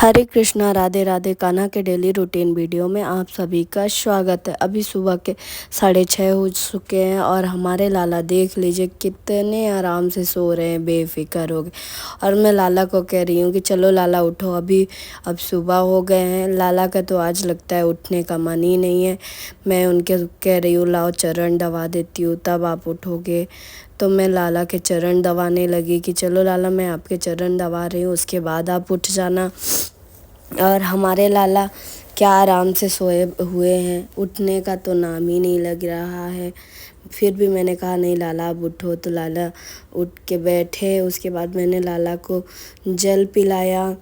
हरे कृष्णा राधे राधे कान्हा के daily routine video में आप सभी का स्वागत है। अभी सुबह के 6:30 हो चुके हैं और हमारे लाला देख लीजिए कितने आराम से सो रहे हैं, बेफिक्र हो गए। और मैं लाला को कह रही हूँ कि चलो लाला उठो, अब सुबह हो गए हैं। लाला का तो आज लगता है उठने का मन ही नहीं है। मैं उनके कह रही हूँ लाओ चरण दबा देती हूँ तब आप उठोगे। तो मैं लाला के चरण दबाने लगी कि चलो लाला मैं आपके चरण दबा रही हूँ, उसके बाद आप उठ जाना। और हमारे लाला क्या आराम से सोए हुए हैं, उठने का तो नाम ही नहीं लग रहा है। फिर भी मैंने कहा नहीं लाला अब उठो, तो लाला उठ के बैठे। उसके बाद मैंने लाला को जल पिलाया।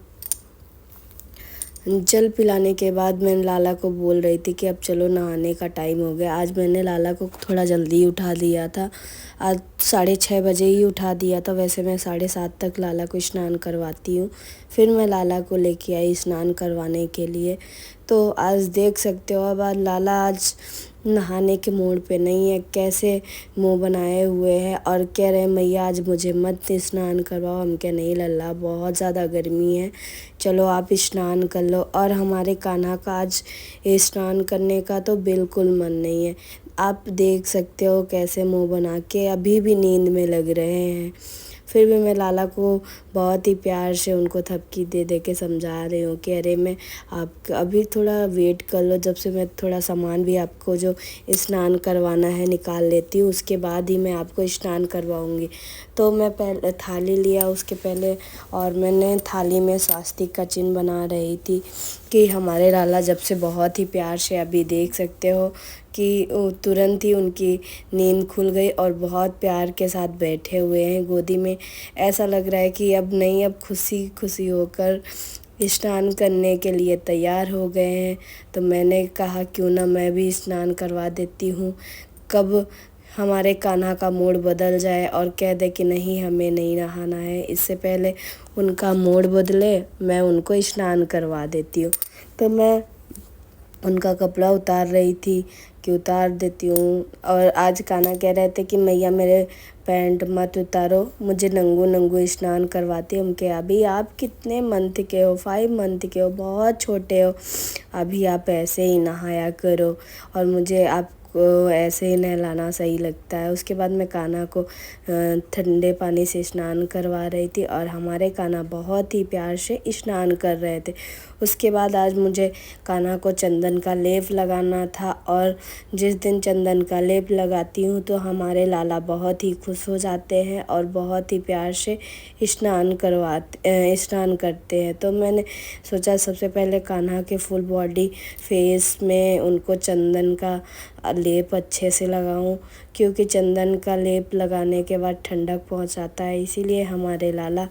जल पिलाने के बाद मैं लाला को बोल रही थी कि अब चलो नहाने का टाइम हो गया। आज मैंने लाला को थोड़ा जल्दी उठा दिया था, आज 6:30 बजे ही उठा दिया था। वैसे मैं 7:30 तक लाला को स्नान करवाती हूँ। फिर मैं लाला को लेके आई स्नान करवाने के लिए। तो आज देख सकते हो अब आज लाला आज नहाने के मूड पे नहीं है, कैसे मुंह बनाए हुए हैं और कह रहे हैं मैया आज मुझे मत स्नान करवाओ। हम क्या नहीं लल्ला बहुत ज़्यादा गर्मी है, चलो आप स्नान कर लो। और हमारे कान्हा का आज स्नान करने का तो बिल्कुल मन नहीं है। आप देख सकते हो कैसे मुंह बना के अभी भी नींद में लग रहे हैं। फिर भी मैं लाला को बहुत ही प्यार से उनको थपकी दे दे के समझा रही हूँ कि अरे मैं आप अभी थोड़ा वेट कर लो, जब से मैं थोड़ा सामान भी आपको जो स्नान करवाना है निकाल लेती हूँ, उसके बाद ही मैं आपको स्नान करवाऊँगी। तो मैं पहले थाली लिया उसके पहले, और मैंने थाली में स्वास्तिक का चिन्ह बना रही थी कि हमारे लाला जब से बहुत ही प्यार से अभी देख सकते हो कि तुरंत ही उनकी नींद खुल गई और बहुत प्यार के साथ बैठे हुए हैं गोदी में। ऐसा लग रहा है कि अब नहीं, अब खुशी खुशी होकर स्नान करने के लिए तैयार हो गए हैं। तो मैंने कहा क्यों ना मैं भी स्नान करवा देती हूँ, कब हमारे कान्हा का मूड बदल जाए और कह दे कि नहीं हमें नहीं नहाना है, इससे पहले उनका मूड बदले मैं उनको स्नान करवा देती हूँ। तो मैं उनका कपड़ा उतार रही थी कि उतार देती हूँ। और आज कान्हा कह रहे थे कि मैया मेरे पैंट मत उतारो, मुझे नंगू नंगू स्नान करवाती। हम के अभी आप कितने मंथ के हो, 5 मंथ के हो, बहुत छोटे हो, अभी आप ऐसे ही नहाया करो और मुझे आपको ऐसे ही नहलाना सही लगता है। उसके बाद मैं कान्हा को ठंडे पानी से स्नान करवा रही थी और हमारे कान्हा बहुत ही प्यार से स्नान कर रहे थे। उसके बाद आज मुझे कान्हा को चंदन का लेप लगाना था, और जिस दिन चंदन का लेप लगाती हूँ तो हमारे लाला बहुत ही खुश हो जाते हैं और बहुत ही प्यार से स्नान करते हैं। तो मैंने सोचा सबसे पहले कान्हा के फुल बॉडी फेस में उनको चंदन का लेप अच्छे से लगाऊं, क्योंकि चंदन का लेप लगाने के बाद ठंडक पहुंचाता है, इसीलिए हमारे लाला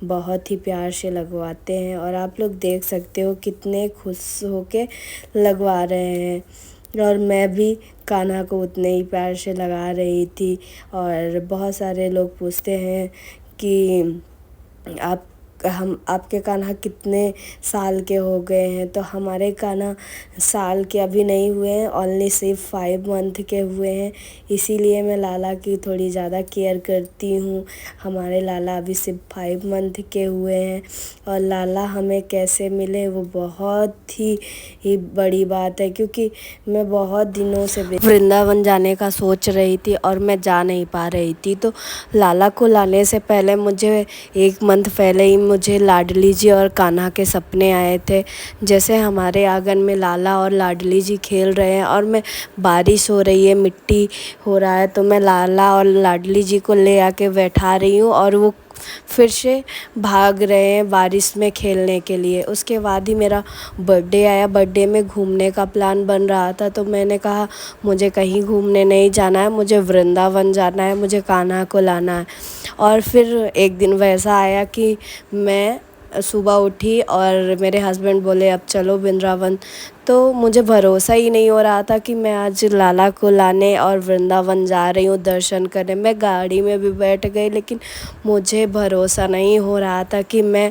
बहुत ही प्यार से लगवाते हैं। और आप लोग देख सकते हो कितने खुश होके लगवा रहे हैं। और मैं भी कान्हा को उतने ही प्यार से लगा रही थी। और बहुत सारे लोग पूछते हैं कि आपके कान्हा कितने साल के हो गए हैं, तो हमारे कान्हा साल के अभी नहीं हुए हैं, ओनली सिर्फ 5 मंथ के हुए हैं। इसीलिए मैं लाला की थोड़ी ज़्यादा केयर करती हूँ। हमारे लाला अभी सिर्फ 5 मंथ के हुए हैं। और लाला हमें कैसे मिले वो बहुत ही बड़ी बात है, क्योंकि मैं बहुत दिनों से वृंदावन जाने का सोच रही थी और मैं जा नहीं पा रही थी। तो लाला को लाने से पहले मुझे 1 मंथ पहले ही मुझे लाडली जी और कान्हा के सपने आए थे। जैसे हमारे आंगन में लाला और लाडली जी खेल रहे हैं और मैं बारिश हो रही है, मिट्टी हो रहा है, तो मैं लाला और लाडली जी को ले आके बैठा रही हूँ और वो फिर से भाग रहे हैं बारिश में खेलने के लिए। उसके बाद ही मेरा बर्थडे आया। बर्थडे में घूमने का प्लान बन रहा था, तो मैंने कहा मुझे कहीं घूमने नहीं जाना है, मुझे वृंदावन जाना है, मुझे कान्हा को लाना है। और फिर एक दिन वैसा आया कि मैं सुबह उठी और मेरे हस्बैंड बोले अब चलो वृंदावन। तो मुझे भरोसा ही नहीं हो रहा था कि मैं आज लाला को लाने और वृंदावन जा रही हूँ दर्शन करने। मैं गाड़ी में भी बैठ गई, लेकिन मुझे भरोसा नहीं हो रहा था कि मैं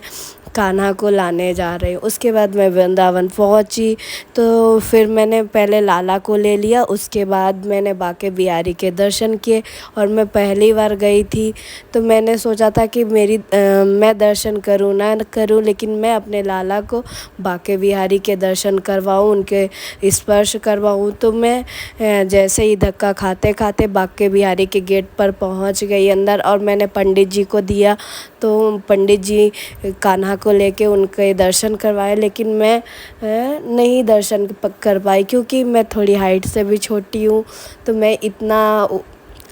कान्हा को लाने जा रही हूँ। उसके बाद मैं वृंदावन पहुँची, तो फिर मैंने पहले लाला को ले लिया, उसके बाद मैंने बांके बिहारी के दर्शन किए। और मैं पहली बार गई थी, तो मैंने सोचा था कि मैं दर्शन करूँ ना करूँ, लेकिन मैं अपने लाला को बांके बिहारी के दर्शन करवाऊँ, उनके स्पर्श करवाऊँ। तो मैं जैसे ही धक्का खाते खाते बांके बिहारी के गेट पर पहुंच गई अंदर, और मैंने पंडित जी को दिया। तो पंडित जी कान्हा को लेके उनके दर्शन करवाए, लेकिन मैं नहीं दर्शन कर पाई, क्योंकि मैं थोड़ी हाइट से भी छोटी हूँ। तो मैं इतना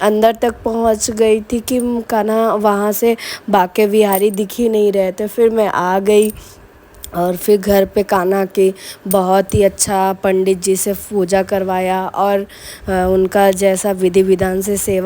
अंदर तक पहुंच गई थी कि कान्हा वहाँ से बांके बिहारी दिख ही नहीं रहे थे। फिर मैं आ गई, और फिर घर पे कान्हा की बहुत ही अच्छा पंडित जी से पूजा करवाया, और उनका जैसा विधि विधान से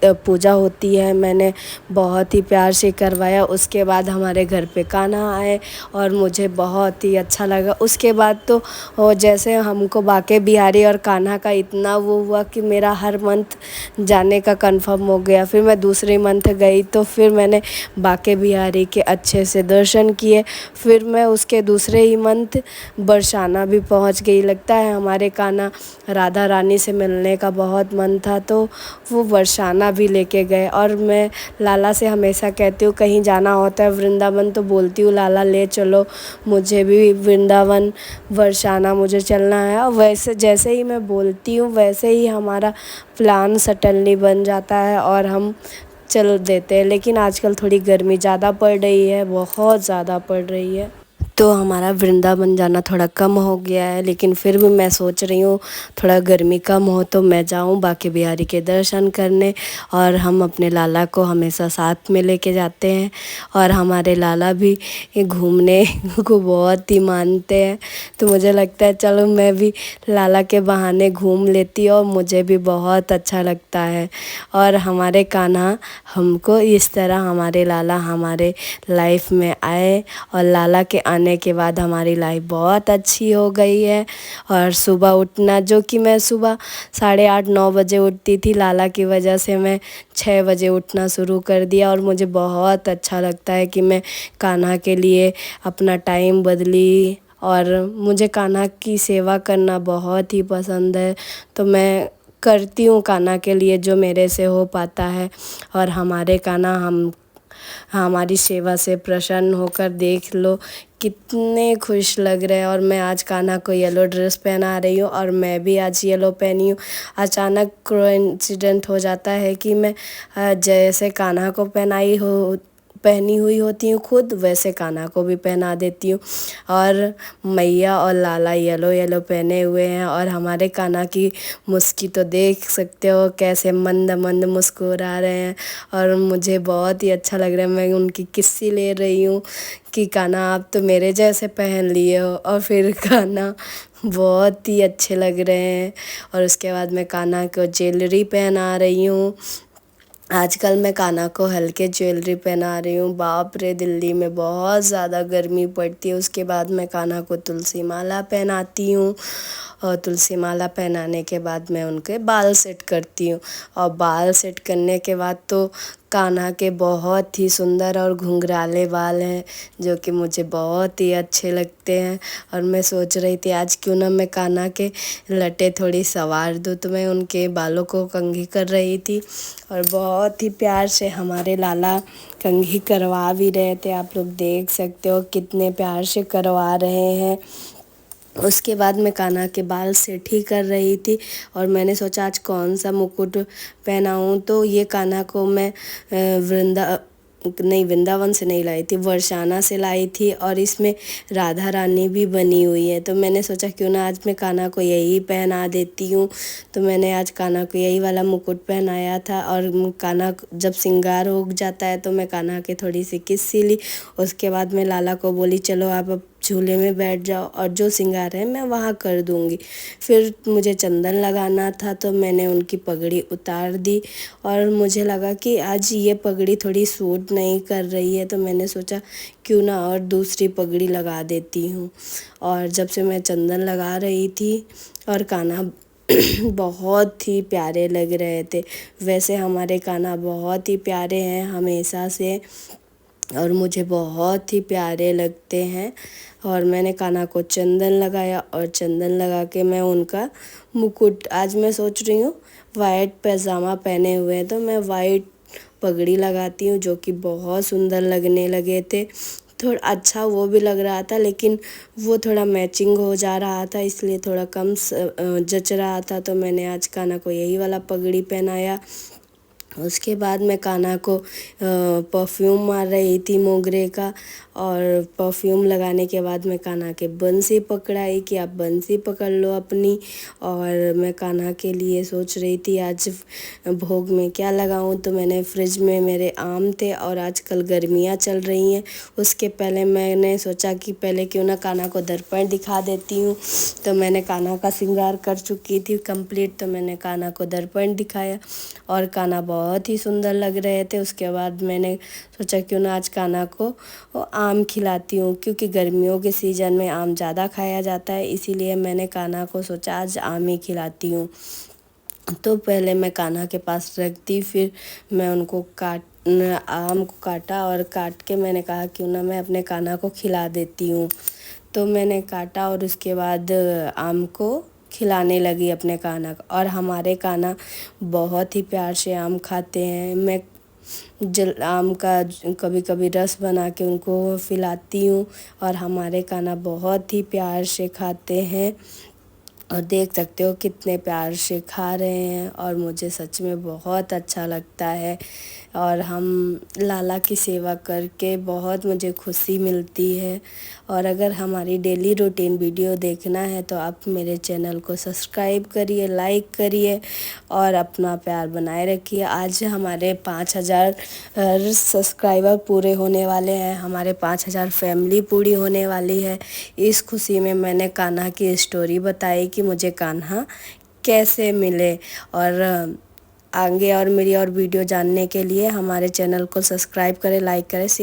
पूजा होती है, मैंने बहुत ही प्यार से करवाया। उसके बाद हमारे घर पे कान्हा आए, और मुझे बहुत ही अच्छा लगा। उसके बाद तो जैसे हमको बांके बिहारी और कान्हा का इतना वो हुआ कि मेरा हर मंथ जाने का कंफर्म हो गया। फिर मैं दूसरे मंथ गई, तो फिर मैंने बांके बिहारी के अच्छे से दर्शन किए। फिर मैं उसके दूसरे ही मंथ बरसाना भी पहुंच गई। लगता है हमारे कान्हा राधा रानी से मिलने का बहुत मन था, तो वो बरसाना भी लेके गए। और मैं लाला से हमेशा कहती हूँ कहीं जाना होता है वृंदावन, तो बोलती हूँ लाला ले चलो, मुझे भी वृंदावन बरसाना मुझे चलना है। और वैसे जैसे ही मैं बोलती हूँ वैसे ही हमारा प्लान सडनली बन जाता है और हम चल देते हैं। लेकिन आजकल थोड़ी गर्मी ज़्यादा पड़ रही है, बहुत ज़्यादा पड़ रही है, तो हमारा वृंदावन जाना थोड़ा कम हो गया है। लेकिन फिर भी मैं सोच रही हूँ थोड़ा गर्मी कम हो तो मैं जाऊँ बांके बिहारी के दर्शन करने। और हम अपने लाला को हमेशा साथ में लेके जाते हैं, और हमारे लाला भी घूमने को बहुत ही मानते हैं। तो मुझे लगता है चलो मैं भी लाला के बहाने घूम लेती हूँ, और मुझे भी बहुत अच्छा लगता है। और हमारे कान्हा हमको इस तरह, हमारे लाला हमारे लाइफ में आए, और लाला के आने के बाद हमारी लाइफ बहुत अच्छी हो गई है। और सुबह उठना, जो कि मैं सुबह 8:30-9 बजे उठती थी, लाला की वजह से मैं 6 बजे उठना शुरू कर दिया। और मुझे बहुत अच्छा लगता है कि मैं कान्हा के लिए अपना टाइम बदली, और मुझे कान्हा की सेवा करना बहुत ही पसंद है। तो मैं करती हूँ कान्हा के लिए जो मेरे से हो पाता है। और हमारे कान्हा हमारी सेवा से प्रसन्न होकर देख लो कितने खुश लग रहे हैं। और मैं आज कान्हा को येलो ड्रेस पहना रही हूँ, और मैं भी आज येलो पहनी हूँ। अचानक कोइंसिडेंट हो जाता है कि मैं जैसे कान्हा को पहनी हुई होती हूँ खुद, वैसे कान्हा को भी पहना देती हूँ। और मैया और लाला येलो येलो पहने हुए हैं, और हमारे कान्हा की मुस्की तो देख सकते हो कैसे मंद मंद मुस्कुरा रहे हैं। और मुझे बहुत ही अच्छा लग रहा है, मैं उनकी किस्सी ले रही हूँ कि कान्हा आप तो मेरे जैसे पहन लिए हो। और फिर कान्हा बहुत ही अच्छे लग रहे हैं। और उसके बाद मैं कान्हा को ज्वेलरी पहना रही हूँ। आजकल मैं कान्हा को हल्के ज्वेलरी पहना रही हूँ। बाप रे, दिल्ली में बहुत ज़्यादा गर्मी पड़ती है। उसके बाद मैं कान्हा को तुलसी माला पहनाती हूँ, और तुलसी माला पहनाने के बाद मैं उनके बाल सेट करती हूँ। और बाल सेट करने के बाद तो कान्हा के बहुत ही सुंदर और घुंघराले बाल हैं, जो कि मुझे बहुत ही अच्छे लगते हैं। और मैं सोच रही थी आज क्यों ना मैं कान्हा के लटे थोड़ी संवार दूँ, तो मैं उनके बालों को कंघी कर रही थी। और बहुत ही प्यार से हमारे लाला कंघी करवा भी रहे थे, आप लोग देख सकते हो कितने प्यार से करवा रहे हैं। उसके बाद मैं कान्हा के बाल सेट ही कर रही थी, और मैंने सोचा आज कौन सा मुकुट पहनाऊँ। तो ये कान्हा को मैं वृंदावन से नहीं लाई थी, बरसाना से लाई थी, और इसमें राधा रानी भी बनी हुई है। तो मैंने सोचा क्यों ना आज मैं कान्हा को यही पहना देती हूँ। तो मैंने आज कान्हा को यही वाला मुकुट पहनाया था। और कान्हा जब श्रृंगार हो जाता है तो मैं कान्हा के थोड़ी सी किस्सी ली। उसके बाद मैं लाला को बोली चलो आप अब झूले में बैठ जाओ, और जो श्रृंगार है मैं वहाँ कर दूँगी। फिर मुझे चंदन लगाना था, तो मैंने उनकी पगड़ी उतार दी। और मुझे लगा कि आज ये पगड़ी थोड़ी सूट नहीं कर रही है, तो मैंने सोचा क्यों ना और दूसरी पगड़ी लगा देती हूँ। और जब से मैं चंदन लगा रही थी, और कान्हा बहुत ही प्यारे लग रहे थे। वैसे हमारे कान्हा बहुत ही प्यारे हैं हमेशा से। और मुझे बहुत ही प्यारे लगते हैं। और मैंने कान्हा को चंदन लगाया और चंदन लगा के मैं उनका मुकुट, आज मैं सोच रही हूँ वाइट पैजामा पहने हुए हैं तो मैं वाइट पगड़ी लगाती हूँ, जो कि बहुत सुंदर लगने लगे थे। थोड़ा अच्छा वो भी लग रहा था, लेकिन वो थोड़ा मैचिंग हो जा रहा था, इसलिए थोड़ा कम जच रहा था। तो मैंने आज कान्हा को यही वाला पगड़ी पहनाया। उसके बाद मैं कान्हा को परफ्यूम मार रही थी मोगरे का, और परफ्यूम लगाने के बाद मैं कान्हा के बंसी पकड़ाई कि आप बंसी पकड़ लो अपनी। और मैं कान्हा के लिए सोच रही थी आज भोग में क्या लगाऊं, तो मैंने फ्रिज में मेरे आम थे और आजकल गर्मियां चल रही हैं, उसके पहले मैंने सोचा कि पहले क्यों ना कान्हा को दर्पण दिखा देती हूँ। तो मैंने कान्हा का श्रृंगार कर चुकी थी कंप्लीट, तो मैंने कान्हा को दर्पण दिखाया और कान्हा बहुत ही सुंदर लग रहे थे। उसके बाद मैंने सोचा क्यों ना आज कान्हा को आम खिलाती हूँ, क्योंकि गर्मियों के सीज़न में आम ज़्यादा खाया जाता है, इसीलिए मैंने कान्हा को सोचा आज आम ही खिलाती हूँ। तो पहले मैं कान्हा के पास रख दी, फिर मैं उनको आम को काटा और काट के मैंने कहा क्यों ना मैं अपने कान्हा को खिला देती हूँ। तो मैंने काटा और उसके बाद आम को खिलाने लगी अपने कान्हा को। और हमारे कान्हा बहुत ही प्यार से आम खाते हैं। मैं आम का कभी कभी रस बना के उनको पिलाती हूँ, और हमारे कान्हा बहुत ही प्यार से खाते हैं। और देख सकते हो कितने प्यार से खा रहे हैं, और मुझे सच में बहुत अच्छा लगता है। और हम लाला की सेवा करके बहुत मुझे खुशी मिलती है। और अगर हमारी डेली रूटीन वीडियो देखना है तो आप मेरे चैनल को सब्सक्राइब करिए, लाइक करिए और अपना प्यार बनाए रखिए। आज हमारे 5000 सब्सक्राइबर पूरे होने वाले हैं, हमारे 5000 फैमिली पूरी होने वाली है। इस खुशी में मैंने कान्हा की स्टोरी बताई कि मुझे कान्हा कैसे मिले। और आगे और मेरी और वीडियो जानने के लिए हमारे चैनल को सब्सक्राइब करें, लाइक करें, शेयर